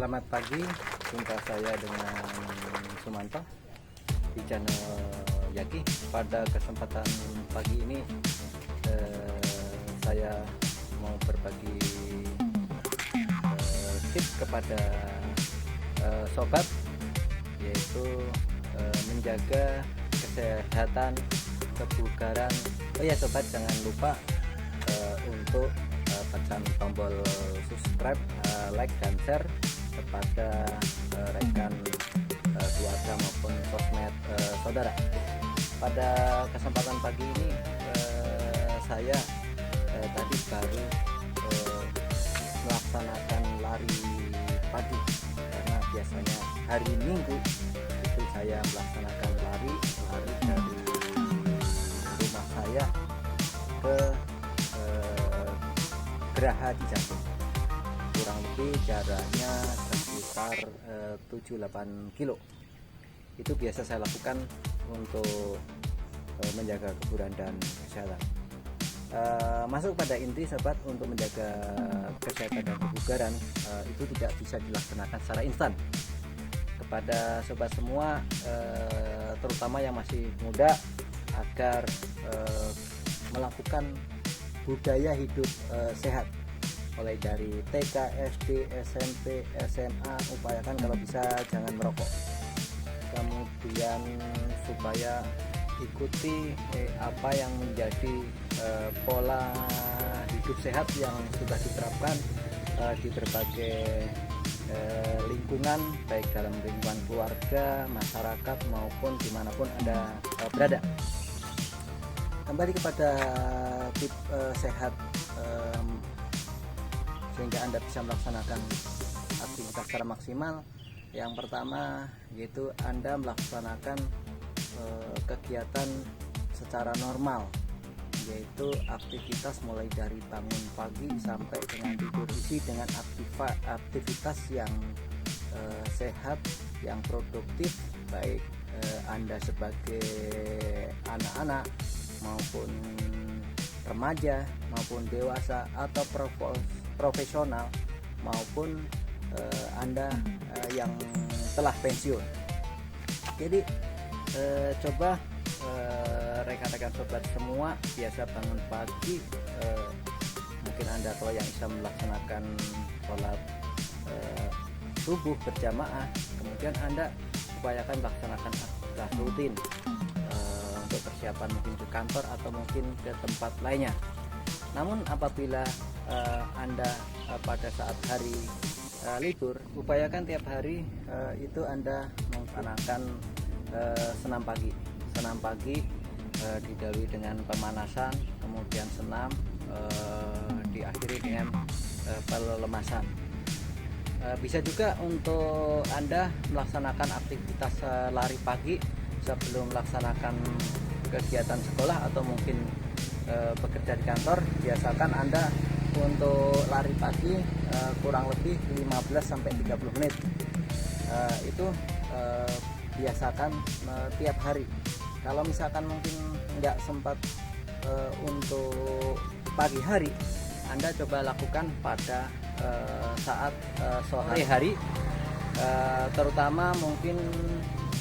Selamat pagi, jumpa saya dengan Sumanto di channel Yaki. Pada kesempatan pagi ini saya mau berbagi tips kepada sobat, yaitu menjaga kesehatan, kebugaran. Oh ya sobat, jangan lupa untuk tekan tombol subscribe, like dan share kepada rekan keluarga maupun sosmed saudara. Pada kesempatan pagi ini saya tadi baru melaksanakan lari pagi, karena biasanya hari Minggu itu saya melaksanakan lari dari rumah saya ke Geraha di Jantung. Kurang lebih jaraknya sekitar 7-8 kilo. Itu biasa saya lakukan untuk menjaga kebugaran dan kesehatan. Masuk pada inti sobat, untuk menjaga kesehatan dan kebugaran itu tidak bisa dilaksanakan secara instan. Kepada sobat semua, terutama yang masih muda, agar melakukan budaya hidup sehat, mulai dari TK, SD, SMP, SMA, upayakan kalau bisa jangan merokok. Kemudian supaya ikuti apa yang menjadi pola hidup sehat yang sudah diterapkan di berbagai lingkungan, baik dalam lingkungan keluarga, masyarakat maupun dimanapun Anda berada. Kembali kepada tips sehat sehingga Anda bisa melaksanakan aktivitas secara maksimal. Yang pertama yaitu Anda melaksanakan kegiatan secara normal, yaitu aktivitas mulai dari bangun pagi sampai dengan tidur, isi dengan aktivitas yang sehat, yang produktif, baik Anda sebagai anak-anak maupun remaja maupun dewasa, atau profesional maupun Anda yang telah pensiun. Jadi coba rekan-rekan sobat semua biasa bangun pagi, mungkin Anda kalau yang bisa melaksanakan sholat subuh berjamaah, kemudian Anda upayakan melaksanakan aktivitas rutin untuk persiapan mungkin ke kantor atau mungkin ke tempat lainnya. Namun apabila Anda pada saat hari libur, upayakan tiap hari itu Anda melaksanakan senam pagi didahului dengan pemanasan, kemudian senam, diakhiri dengan pelemasan. Bisa juga untuk Anda melaksanakan aktivitas lari pagi sebelum melaksanakan kegiatan sekolah atau mungkin bekerja di kantor. Biasakan Anda untuk lari pagi kurang lebih 15-30 menit. Itu biasakan tiap hari. Kalau misalkan mungkin nggak sempat untuk pagi hari, Anda coba lakukan pada saat sore hari, terutama mungkin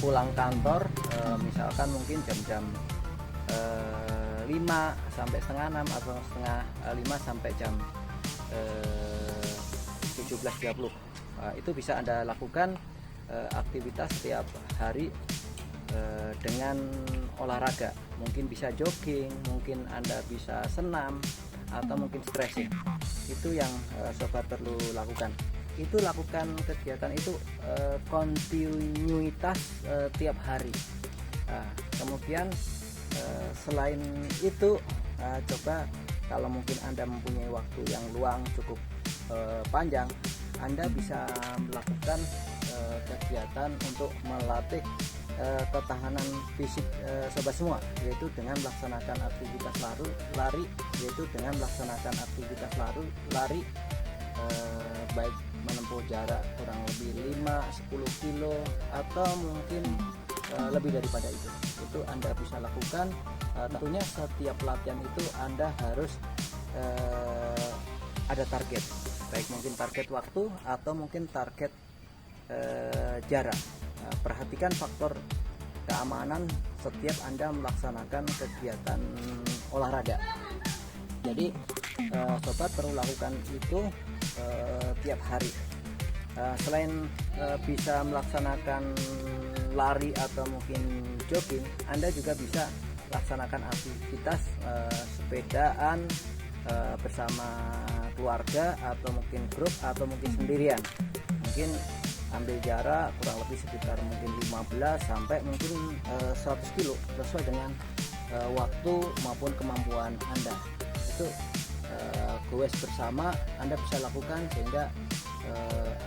pulang kantor, misalkan mungkin jam-jam 5 sampai setengah 6 atau setengah 5 sampai jam 17.30. Itu bisa Anda lakukan aktivitas setiap hari dengan olahraga. Mungkin bisa jogging, mungkin Anda bisa senam, atau mungkin stretching. Itu yang sobat perlu lakukan. Itu lakukan kegiatan itu kontinuitas tiap hari. Kemudian selain itu, coba kalau mungkin Anda mempunyai waktu yang luang cukup panjang, Anda bisa melakukan kegiatan untuk melatih ketahanan fisik sobat semua, yaitu dengan melaksanakan aktivitas lari, yaitu dengan melaksanakan aktivitas lari baik menempuh jarak kurang lebih 5-10 kilo atau mungkin lebih daripada itu Anda bisa lakukan. Tentunya setiap latihan itu Anda harus ada target, baik mungkin target waktu atau mungkin target jarak. Perhatikan faktor keamanan setiap Anda melaksanakan kegiatan olahraga. Jadi sobat perlu lakukan itu tiap hari. Selain bisa melaksanakan lari atau mungkin jogging, Anda juga bisa laksanakan aktivitas sepedaan bersama keluarga atau mungkin grup atau mungkin sendirian. Mungkin ambil jarak kurang lebih sekitar mungkin 15 sampai mungkin 100 kilo sesuai dengan waktu maupun kemampuan Anda. Itu goes bersama Anda bisa lakukan sehingga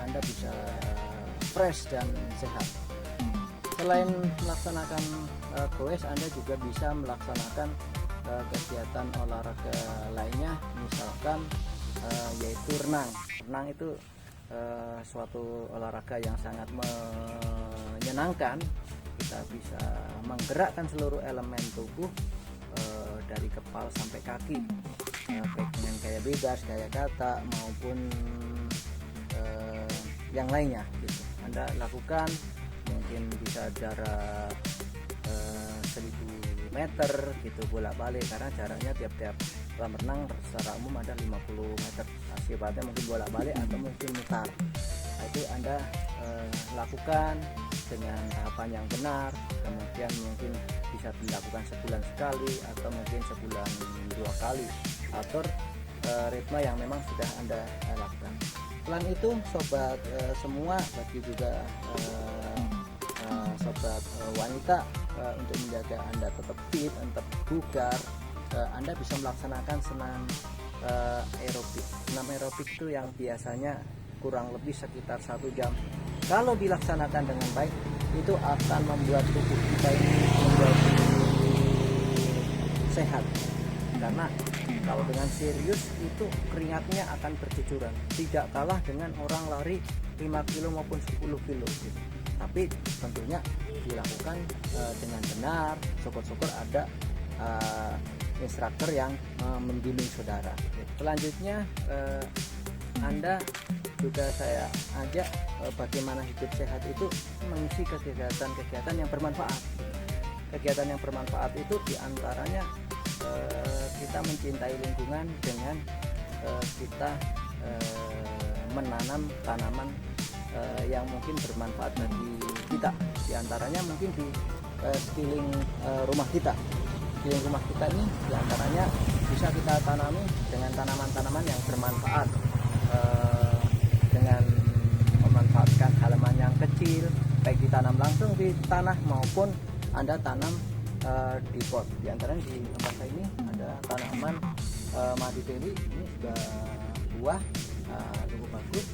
Anda bisa fresh dan sehat. Selain melaksanakan goes, Anda juga bisa melaksanakan kegiatan olahraga lainnya, misalkan yaitu renang. Renang itu suatu olahraga yang sangat menyenangkan. Kita bisa menggerakkan seluruh elemen tubuh dari kepala sampai kaki, baik dengan gaya bebas, gaya kata maupun yang lainnya gitu. Anda lakukan mungkin bisa jarak 1000 meter gitu bolak-balik, karena jaraknya tiap-tiap kolam renang secara umum ada 50 meter. Sifatnya mungkin bolak-balik atau mungkin mutar. Nah, itu Anda lakukan dengan tahapan yang benar, kemudian mungkin bisa dilakukan sebulan sekali atau mungkin sebulan 2 kali. Atur ritme yang memang sudah Anda lakukan. Selain itu sobat semua, bagi juga sobat wanita, untuk menjaga Anda tetap fit, tetap bugar, Anda bisa melaksanakan senam aerobik. Senam aerobik itu yang biasanya kurang lebih sekitar 1 jam. Kalau dilaksanakan dengan baik, itu akan membuat tubuh kita ini menjadi sehat. Karena kalau dengan serius itu keringatnya akan bercucuran, tidak kalah dengan orang lari 5 kilo maupun 10 kilo gitu. Tapi tentunya dilakukan dengan benar. Syukur-syukur ada instruktur yang membimbing saudara. Selanjutnya Anda juga saya ajak bagaimana hidup sehat itu mengisi kegiatan-kegiatan yang bermanfaat. Kegiatan yang bermanfaat itu diantaranya kita mencintai lingkungan dengan kita menanam tanaman yang mungkin bermanfaat bagi kita. Di antaranya mungkin di sekeliling rumah kita. Sekeliling rumah kita ini di antaranya bisa kita tanami dengan tanaman-tanaman yang bermanfaat, dengan memanfaatkan halaman yang kecil, baik ditanam langsung di tanah maupun Anda tanam di pot. Di antaranya di tempat saya ini ada tanaman madu teli, ini sudah buah cukup bagus.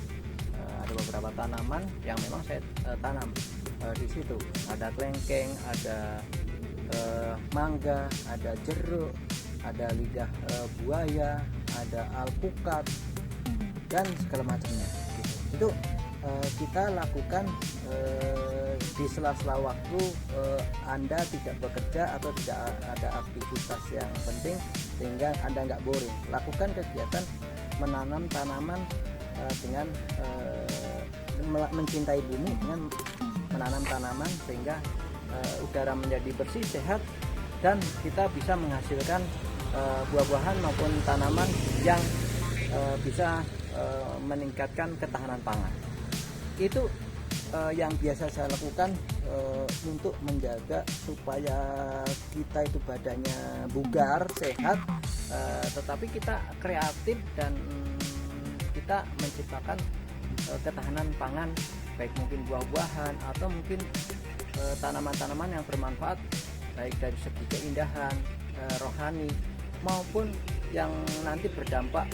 Ada beberapa tanaman yang memang saya tanam di situ. Ada kelengkeng, ada mangga, ada jeruk, ada lidah buaya, ada alpukat dan segala macamnya. Itu kita lakukan di sela-sela waktu Anda tidak bekerja atau tidak ada aktivitas yang penting sehingga Anda nggak boring. Lakukan kegiatan menanam tanaman dengan mencintai bumi, dengan menanam tanaman sehingga udara menjadi bersih, sehat, dan kita bisa menghasilkan buah-buahan maupun tanaman yang bisa meningkatkan ketahanan pangan. Itu yang biasa saya lakukan untuk menjaga supaya kita itu badannya bugar, sehat, tetapi kita kreatif dan kita menciptakan ketahanan pangan, baik mungkin buah-buahan atau mungkin tanaman-tanaman yang bermanfaat baik dari segi keindahan, rohani maupun yang nanti berdampak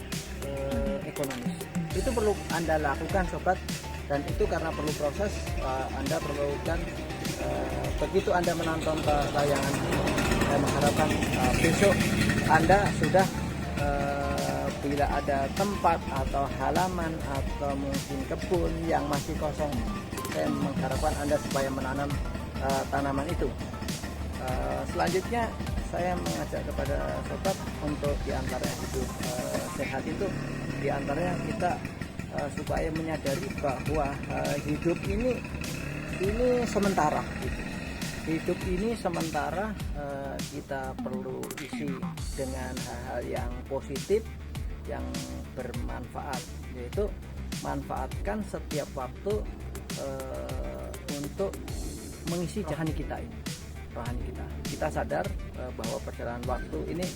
ekonomis. Itu perlu Anda lakukan sobat, dan itu karena perlu proses. Anda perlukan begitu Anda menonton tayangan ini, saya mengharapkan besok Anda sudah bila ada tempat atau halaman atau mungkin kebun yang masih kosong, saya mengharapkan Anda supaya menanam tanaman itu. Selanjutnya saya mengajak kepada sobat untuk diantaranya hidup sehat itu, diantaranya kita supaya menyadari bahwa hidup ini sementara gitu. Hidup ini sementara, kita perlu isi dengan hal-hal yang positif, yang bermanfaat, yaitu manfaatkan setiap waktu untuk mengisi rohani kita ini. Kita sadar bahwa perjalanan waktu ini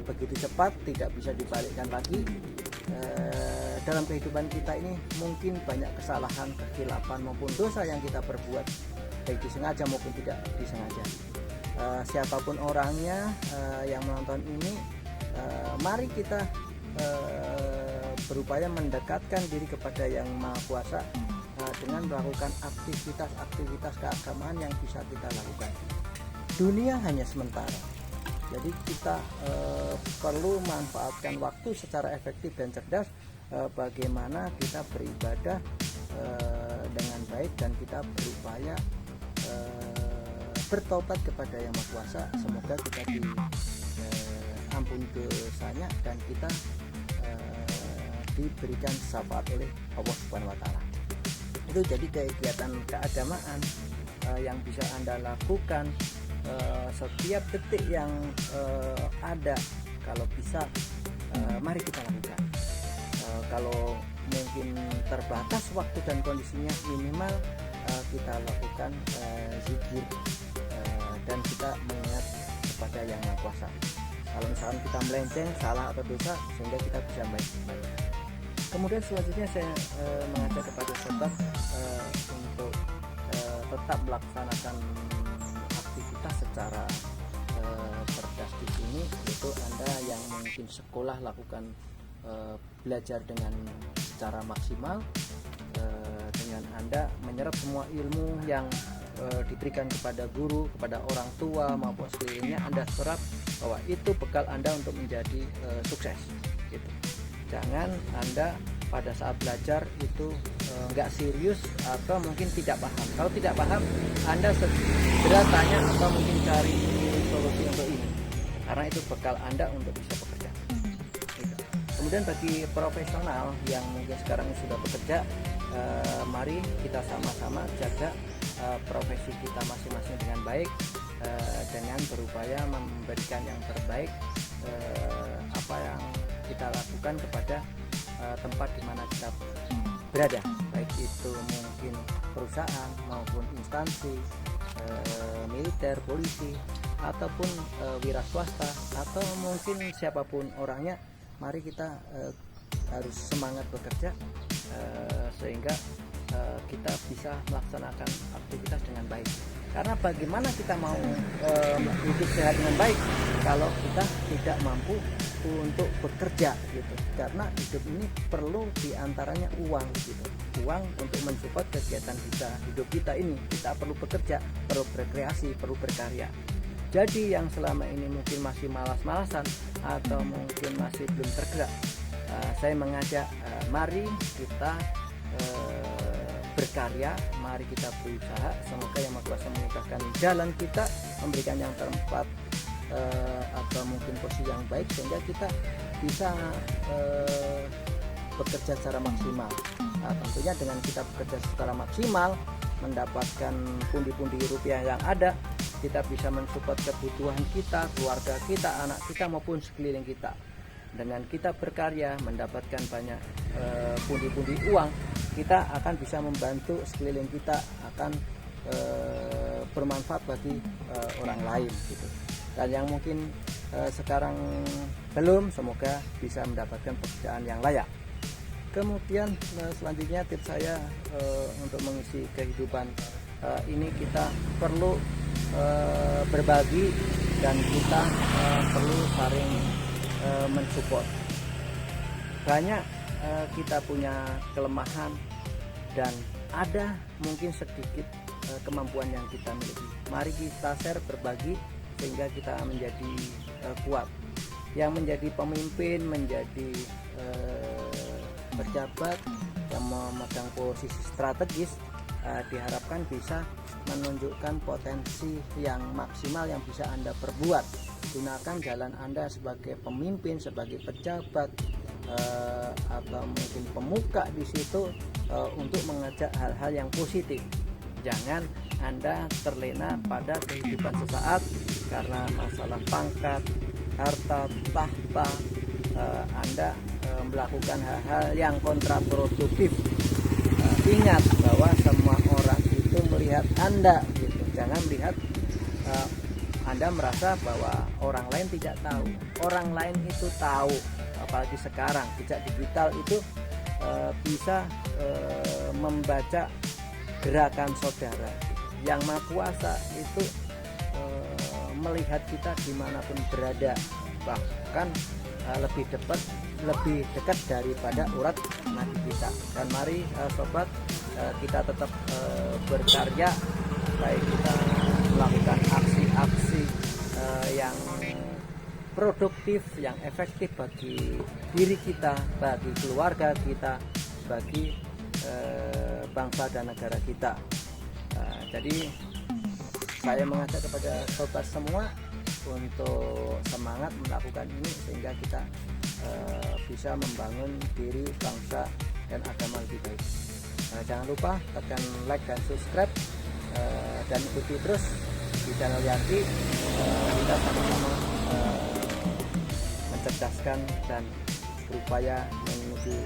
begitu cepat, tidak bisa dibalikkan lagi. Dalam kehidupan kita ini mungkin banyak kesalahan, kesilapan maupun dosa yang kita perbuat, baik disengaja maupun tidak disengaja. Siapapun orangnya yang menonton ini, mari kita berupaya mendekatkan diri kepada Yang Maha Kuasa dengan melakukan aktivitas keagamaan yang bisa kita lakukan. Dunia hanya sementara, jadi kita perlu manfaatkan waktu secara efektif dan cerdas. Bagaimana kita beribadah dengan baik, dan kita berupaya bertobat kepada Yang Maha Kuasa. Semoga kita diampuni dosanya dan kita diberikan syafaat oleh Allah Subhanahu wa Ta'ala. Itu jadi kegiatan keagamaan yang bisa Anda lakukan setiap detik yang ada. Kalau bisa, mari kita lakukan. Kalau mungkin terbatas waktu dan kondisinya, minimal kita lakukan zikir dan kita mengingat kepada Yang Maha Kuasa. Kalau misalkan kita melenceng, salah atau dosa, sehingga kita bisa baik-baik. Kemudian selanjutnya saya mengajak kepada sobat untuk tetap melaksanakan aktivitas secara cerdas di sini. Itu Anda yang mungkin sekolah, lakukan belajar dengan secara maksimal, dengan Anda menyerap semua ilmu yang diberikan kepada guru, kepada orang tua maupun sekelilingnya. Anda serap bahwa itu bekal Anda untuk menjadi sukses gitu. Jangan Anda pada saat belajar itu nggak serius atau mungkin tidak paham. Kalau tidak paham, Anda segera tanya atau mungkin cari solusi untuk ini, karena itu bekal Anda untuk bisa bekerja gitu. Kemudian bagi profesional yang mungkin sekarang sudah bekerja, mari kita sama-sama jaga profesi kita masing-masing dengan baik, dengan berupaya memberikan yang terbaik, apa yang kita lakukan kepada tempat di mana kita berada, baik itu mungkin perusahaan maupun instansi militer, polisi, ataupun wira swasta, atau mungkin siapapun orangnya. Mari kita harus semangat bekerja sehingga kita bisa melaksanakan aktivitas dengan baik. Karena bagaimana kita mau hidup sehat dengan baik kalau kita tidak mampu untuk bekerja gitu. Karena hidup ini perlu diantaranya uang gitu. Uang untuk mensupport kegiatan kita, hidup kita ini. Kita perlu bekerja, perlu berkreasi, perlu berkarya. Jadi yang selama ini mungkin masih malas-malasan atau mungkin masih belum tergerak, saya mengajak mari kita berkarya, mari kita berusaha. Semoga Yang Maha Kuasa memudahkan jalan kita, memberikan yang terempat atau mungkin posisi yang baik, sehingga kita bisa bekerja secara maksimal. Tentunya dengan kita bekerja secara maksimal, mendapatkan pundi-pundi rupiah yang ada, kita bisa mensupport kebutuhan kita, keluarga kita, anak kita maupun sekeliling kita. Dengan kita berkarya, mendapatkan banyak pundi-pundi uang, kita akan bisa membantu sekeliling kita, akan bermanfaat bagi orang lain gitu. Dan yang mungkin sekarang belum, semoga bisa mendapatkan pekerjaan yang layak. Kemudian selanjutnya tips saya untuk mengisi kehidupan ini, kita perlu berbagi dan kita perlu saling mensupport. Banyak kita punya kelemahan dan ada mungkin sedikit kemampuan yang kita miliki. Mari kita share, berbagi, sehingga kita menjadi kuat. Yang menjadi pemimpin, menjadi pejabat yang memegang posisi strategis, diharapkan bisa menunjukkan potensi yang maksimal yang bisa Anda perbuat. Gunakan jalan Anda sebagai pemimpin, sebagai pejabat, atau mungkin pemuka di situ untuk mengajak hal-hal yang positif. Jangan Anda terlena pada kehidupan sesaat karena masalah pangkat, harta, tahta, Anda melakukan hal-hal yang kontraproduktif. Ingat bahwa semua orang itu melihat Anda gitu. Jangan melihat Anda merasa bahwa orang lain tidak tahu. Orang lain itu tahu, apalagi sekarang jejak digital itu bisa membaca gerakan saudara. Yang Maha Kuasa itu melihat kita dimanapun berada, bahkan lebih dekat daripada urat nadi kita. Dan mari sobat, kita tetap berkarya, baik kita melakukan aksi-aksi yang produktif, yang efektif bagi diri kita, bagi keluarga kita, bagi bangsa dan negara kita. Jadi saya mengajak kepada sobat semua untuk semangat melakukan ini sehingga kita bisa membangun diri, bangsa dan agama lebih baik. Jangan lupa tekan like dan subscribe dan ikuti terus di channel Yanti. Kita sama-sama mencerdaskan dan berupaya menuju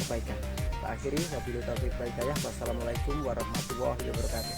kebaikan. Akhiri wabillahi taufiq wal hidayah. Wassalamualaikum warahmatullahi wabarakatuh.